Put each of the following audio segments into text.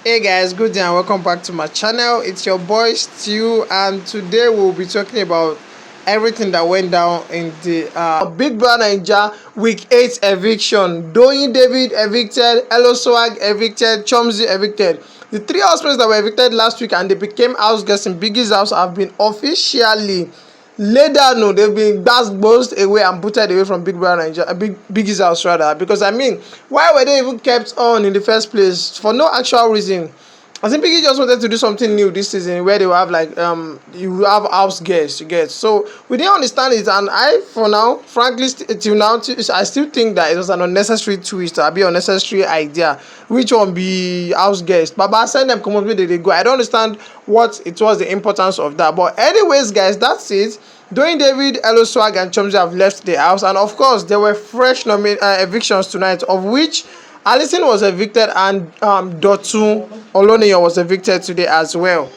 Hey guys, good day and welcome back to my channel. It's your boy Stu, and today we'll be talking about everything that went down in the Big Brother Naija Week 8 eviction. Doyin David evicted, EloSwag evicted, Chomzy evicted. The three housemates that were evicted last week and they became house guests in Biggie's house have been officially laid down. No, they've been buzzed away and booted away from Big Brother Naija, Biggie's house rather. Because I mean, why were they even kept on in the first place? For no actual reason. I think Biggie just wanted to do something new this season where they will have like you have house guests, you get. So we didn't understand it, and I for now, frankly, till now, I still think that it was an unnecessary twist or be unnecessary idea. Which one be house guest? Baba send them come up with they go. I don't understand what it was the importance of that. But anyways, guys, that's it. Doyin David, EloSwag, and Chomzy have left the house, and of course there were fresh evictions tonight, of which Allysyn was evicted and Dotun was evicted today as well.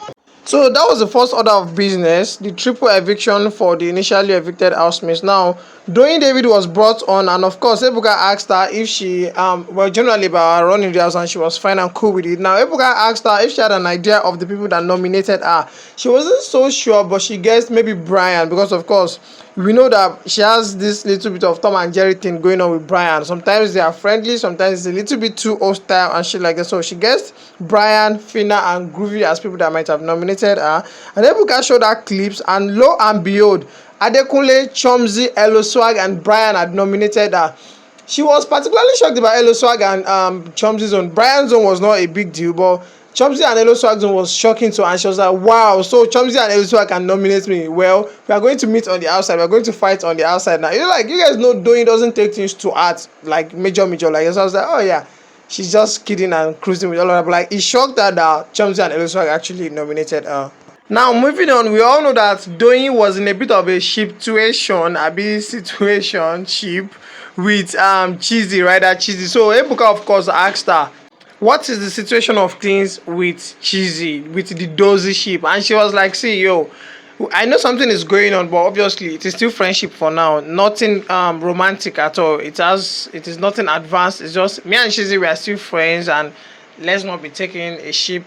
So that was the first order of business, the triple eviction for the initially evicted housemates. Now, Doyin David was brought on, and of course, Ebuka asked her if she, generally about her running the house, and she was fine and cool with it. Now, Ebuka asked her if she had an idea of the people that nominated her. She wasn't so sure, but she guessed maybe Brian, because of course, we know that she has this little bit of Tom and Jerry thing going on with Brian. Sometimes they are friendly, sometimes it's a little bit too hostile and shit like that. So she guessed Brian, Fina, and Groovy as people that might have nominated her. And Ebuka showed her clips, and lo and behold, Adekunle, Chomzy, EloSwag, and Brian had nominated her. She was particularly shocked about EloSwag and Chomzy's own. Brian's own was not a big deal, but Chomzy and EloSwag's own was shocking to her, and she was like, wow, so Chomzy and EloSwag can nominate me. Well, we are going to meet on the outside. We are going to fight on the outside now. You guys know Doyin doesn't take things to heart, like major. Like, so I was like, oh yeah, she's just kidding and cruising with all of that. But like, it's shocked that Chomzy and EloSwag actually nominated her. Now moving on, we all know that Doyin was in a bit of a situation, with Cheesy, right? That Cheesy. So Ebuka of course asked her, what is the situation of things with Cheesy, with the dozy ship? And she was like, see, yo, I know something is going on, but obviously it is still friendship for now. Nothing romantic at all. It is nothing advanced. It's just me and Cheesy, we are still friends, and let's not be taking a ship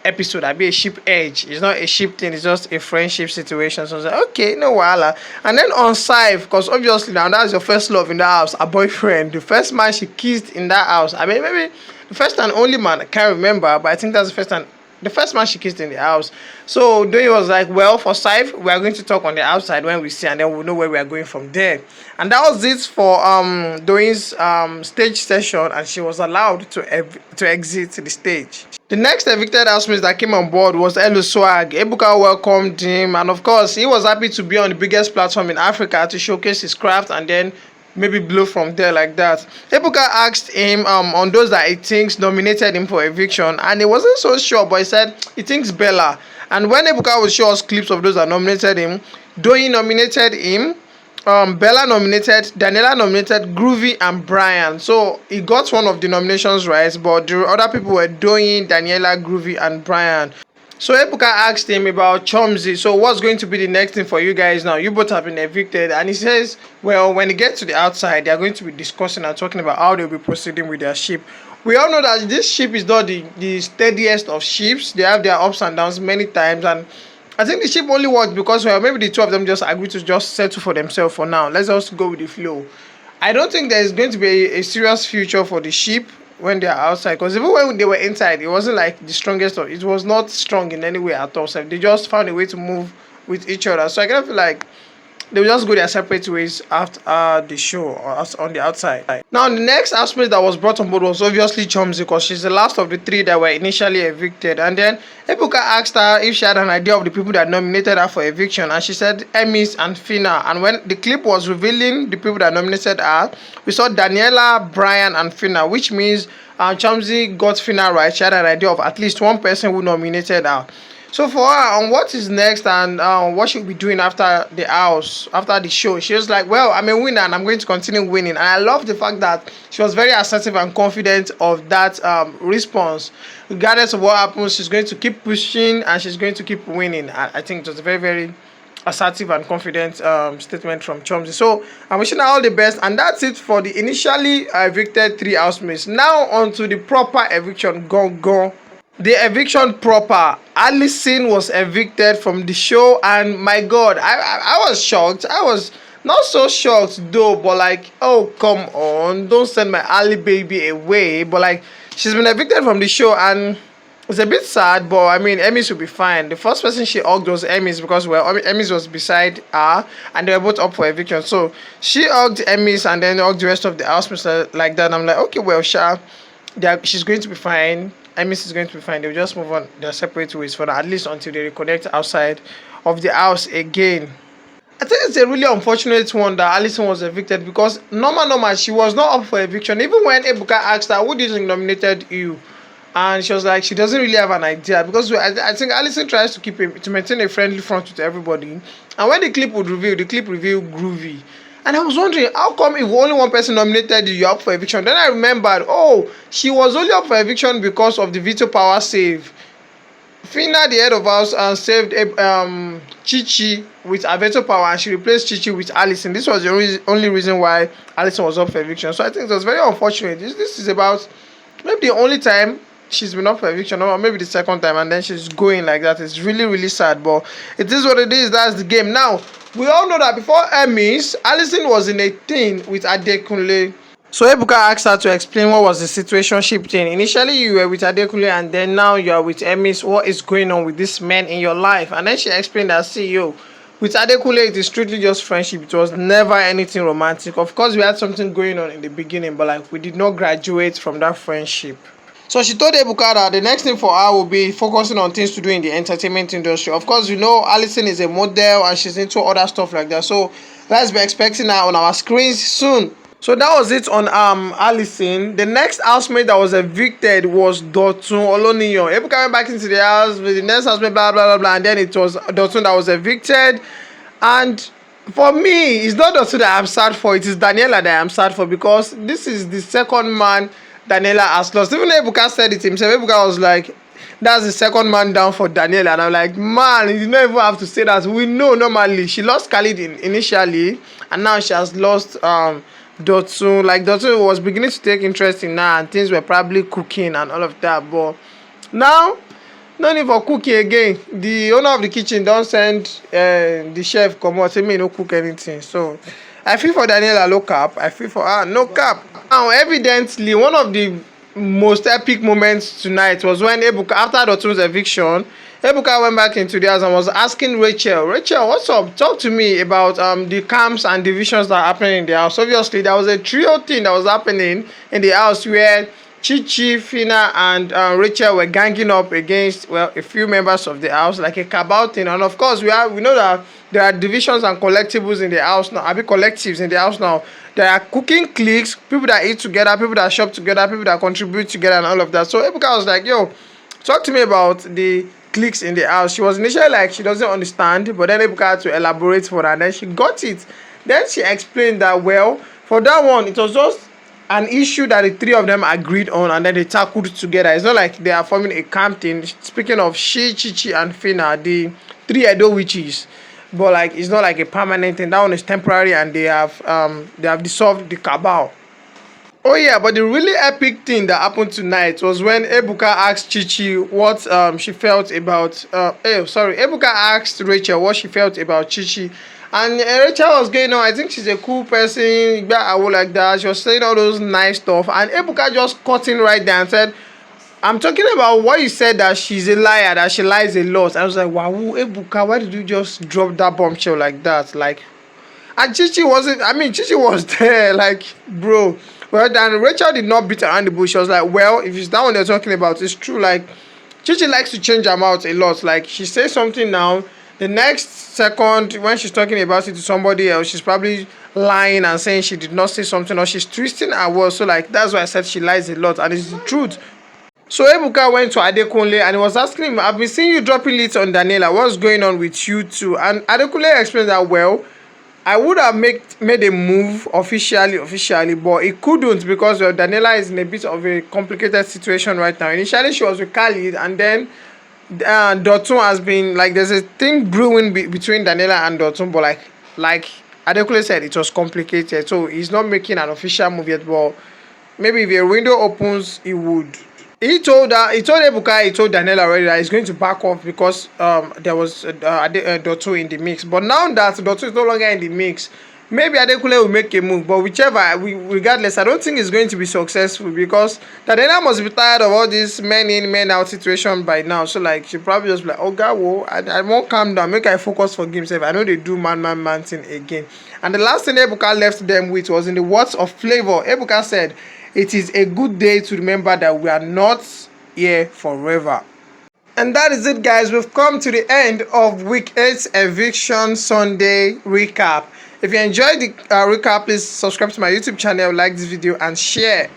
episode. I be a ship edge. It's not a ship thing, it's just a friendship situation. So I was like, okay, no wala. And then on Saif, because obviously now that's your first love in that house, a boyfriend, the first man she kissed in that house. I mean, maybe the first and only man, I can't remember, but I think that's the first man she kissed in the house. So Doyin was like, well, for Saif, we are going to talk on the outside when we see, and then we'll know where we are going from there. And that was it for Doyin's stage session, and she was allowed to exit the stage. The next evicted housemate that came on board was EloSwag. Ebuka welcomed him, and of course, he was happy to be on the biggest platform in Africa to showcase his craft and then maybe blow from there like that. Ebuka asked him on those that he thinks nominated him for eviction, and he wasn't so sure, but he said he thinks Bella. And when Ebuka would show us clips of those that nominated him, Doyin nominated him, Bella nominated, Daniela nominated, Groovy, and Brian. So he got one of the nominations right, but the other people were Doyin, Daniela, Groovy, and Brian. So Ebuka asked him about Chomzy. So what's going to be the next thing for you guys now? You both have been evicted. And he says, well, when they get to the outside, they are going to be discussing and talking about how they'll be proceeding with their ship. We all know that this ship is not the steadiest of ships. They have their ups and downs many times, and I think the ship only worked because, well, maybe the two of them just agreed to just settle for themselves for now. Let's just go with the flow. I don't think there is going to be a serious future for the ship when they are outside, because even when they were inside, it wasn't like the strongest of it was not strong in any way at all. So they just found a way to move with each other. So I kind of feel like they will just go their separate ways after the show or on the outside. Now, the next housemate that was brought on board was obviously Chomzy, because she's the last of the three that were initially evicted. And then Ebuka asked her if she had an idea of the people that nominated her for eviction, and she said Emis and Fina. And when the clip was revealing the people that nominated her, we saw Daniela, Brian, and Fina, which means Chomzy got Fina right. She had an idea of at least one person who nominated her. So for her, on what is next and what she'll be doing after the show, she was like, well, I'm a winner and I'm going to continue winning. And I love the fact that she was very assertive and confident of that response. Regardless of what happens, she's going to keep pushing and she's going to keep winning. I think it was very, very assertive and confident statement from Chomzy. So I'm wishing her all the best, and that's it for the initially evicted 3 housemates. Now on to the proper eviction. Go. The eviction proper. Allysyn was evicted from the show, and my God, I was shocked. I was not so shocked though, but like, oh come on, don't send my Ali baby away. But like, she's been evicted from the show, and it's a bit sad, but I mean, Emmys will be fine. The first person she hugged was Emmys because, well, Emmys was beside her and they were both up for eviction. So she hugged Emmys and then hugged the rest of the housemates like that. And I'm like, okay, well, she's going to be fine. Emmys is going to be fine. They'll just move on their separate ways for now, at least until they reconnect outside of the house again. I think it's a really unfortunate one that Allysyn was evicted because normal, she was not up for eviction. Even when Ebuka asked her, who do you think nominated you? And she was like, she doesn't really have an idea because I think Allysyn tries to maintain a friendly front with everybody. And when the clip revealed Groovy. And I was wondering, how come if only one person nominated you, you're up for eviction? Then I remembered, oh, she was only up for eviction because of the veto power save. Fina, the head of house, saved Chichi with a veto power, and she replaced Chichi with Allysyn. This was the only reason why Allysyn was up for eviction. So I think it was very unfortunate. This is about maybe the only time she's been up for eviction, or maybe the second time, and then she's going like that. It's really, really sad, but it is what it is. That's the game. Now, we all know that before Emmys, Allysyn was in a thing with Adekunle. So Ebuka asked her to explain what was the situationship thing. Initially, you were with Adekunle, and then now you are with Emmys. What is going on with this man in your life? And then she explained that, see, yo, with Adekunle, it is strictly just friendship. It was never anything romantic. Of course, we had something going on in the beginning, but like we did not graduate from that friendship. So she told Ebuka that the next thing for her will be focusing on things to do in the entertainment industry. Of course, you know, Allysyn is a model and she's into other stuff like that. So let's be expecting her on our screens soon. So that was it on Allysyn. The next housemate that was evicted was Dotun Oloniyan. Ebuka went back into the house with the next housemate, blah blah blah blah, and then it was Dotun that was evicted. And for me, it's not Dotun that I'm sad for, it is Daniela that I'm sad for, because this is the second man Daniela has lost. Even Ebuka said it himself. Ebuka was like, that's the second man down for Daniela. And I'm like, man, you don't even have to say that. We know normally she lost Khalid initially, and now she has lost Dotun. Like, Dotun was beginning to take interest in her, and things were probably cooking and all of that. But now, no need for cooking again. The owner of the kitchen don't send the chef come out, say me no cook anything. So I feel for Daniela, low cap. I feel for her, no cap. Now, evidently, one of the most epic moments tonight was when Ebuka, after Dotun's eviction, Ebuka went back into the house and was asking Rachel, what's up? Talk to me about the camps and divisions that are happening in the house. Obviously, there was a trio thing that was happening in the house where Chichi, Fina, and Rachel were ganging up against, well, a few members of the house, like a cabal thing. And of course, we know that there are divisions and collectives in the house now. Collectives in the house now. There are cooking cliques, people that eat together, people that shop together, people that contribute together, and all of that. So Ebuka was like, yo, talk to me about the cliques in the house. She was initially like, she doesn't understand, but then Ebuka had to elaborate for her, and then she got it. Then she explained that, well, for that one, it was just an issue that the three of them agreed on, and then they tackled together. It's not like they are forming a camp thing. Speaking of Chichi, and Fina, the 3 Edo witches, but like it's not like a permanent thing. That one is temporary, and they have dissolved the cabal. Oh yeah, but the really epic thing that happened tonight was when Ebuka asked Chichi what she felt about Ebuka asked Rachel what she felt about Chichi. And Rachel was going on, I think she's a cool person, I would like that. She was saying all those nice stuff, and Ebuka just cut in right there and said, I'm talking about what you said, that she's a liar, that she lies a lot. I was like, wow, Ebuka, why did you just drop that bombshell like that? Like, and Chichi was there, like, bro. Well, then Rachel did not beat around the bush. She was like, well, if it's that one they're talking about, it's true. Like, Chichi likes to change her mouth a lot. Like, she says something now, the next second, when she's talking about it to somebody else, she's probably lying and saying she did not say something, or she's twisting her words. So, like, that's why I said she lies a lot, and it's the truth. So Ebuka went to Adekunle and he was asking him, I've been seeing you dropping lit on Daniela. What's going on with you two? And Adekunle explained that, well, I would have made a move officially, but it couldn't because, well, Daniela is in a bit of a complicated situation right now. Initially, she was with Khalid, and then Dotun has been like there's a thing brewing between Daniela and Dotun, but like Adekunle said, it was complicated, so he's not making an official move yet. But maybe if a window opens, he would. He told Ebuka, he told Daniela already that he's going to back off because there was Dotun in the mix. But now that Dotun is no longer in the mix, maybe Adekunle will make a move. But regardless, I don't think it's going to be successful because Daniela must be tired of all this men in, men out situation by now. So like she probably just be like, oh God, whoa, I won't calm down, make I focus for game save. I know they do man thing again. And the last thing Ebuka left them with was in the words of Flavor. Ebuka said, "It is a good day to remember that we are not here forever." And that is it, guys. We've come to the end of week 8 Eviction Sunday recap. If you enjoyed the recap, please subscribe to my YouTube channel, like this video, and share.